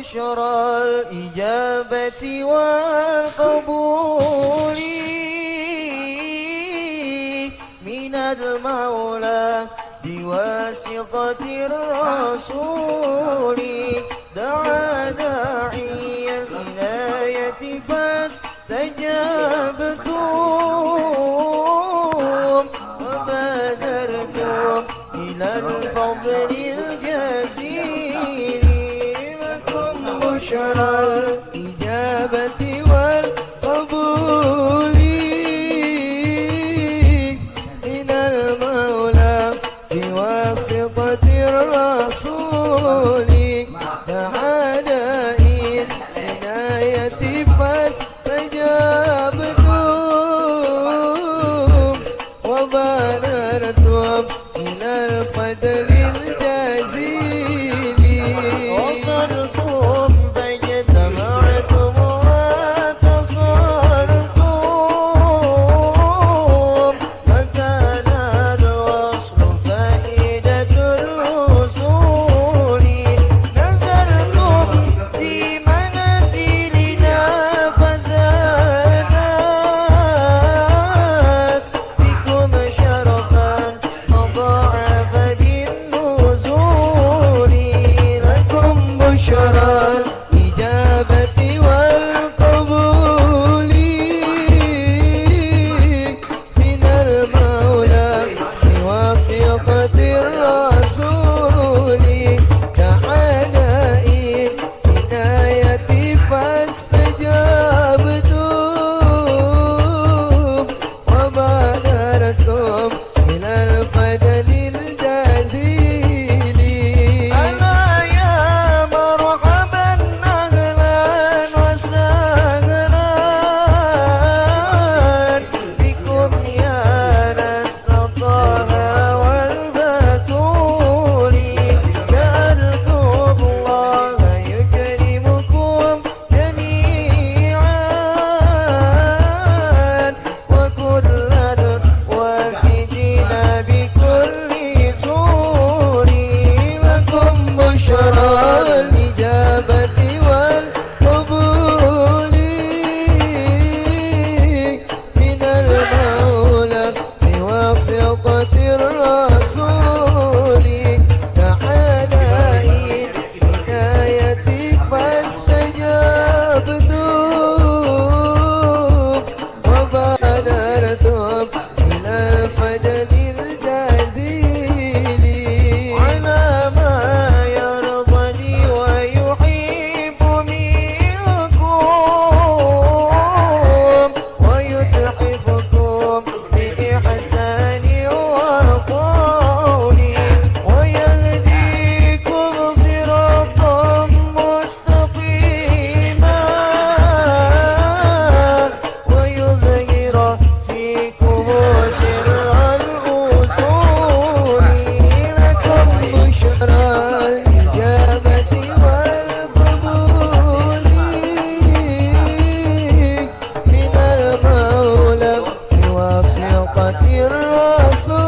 بشرى الإجابة والقبول من المولى بواسطة الرسول. دعا داعي العناية فاستجبتم وبادرتم إلى الفضل الجزيل. لكم بشرى الإجابة والقبول من المولى بواسطة الرسول. دعا داعي العناية فاستجبتم وبادرتم إلى الفضل الجزيل. وصلتم فاجتمعتم واتصلتم فكان الوصل فائدة الوصول. نزلتم في منازلنا فزادت بكم شرفا وضاعف بالنزول. لكم بشرى الإجابة والقبول من المولى بواسطة الرسول. كعناء العناية فاستجابتم وبادرتم إلى الفضل الجزيل. ألا يا مرحبا أهلا وسهلا بكم يا نسل طه والبتول. سألت الله يكرمكم جميعا وكلا وافدين بكل سور. لكم بشرى الإجابة والقبول من المولى بواسطة الرسول. تعالى الحكاية فاستجبتم وبادرتم إلى الفضل الجزيل. على ما يرضى ويحب منكم ويتحفكم بإحسان وقول ويهديكم صراطا مستقيما ويظهر فيكم سر الأصول. لكم بشرى الإجابة والقبول من المولى بواسطة الرسول.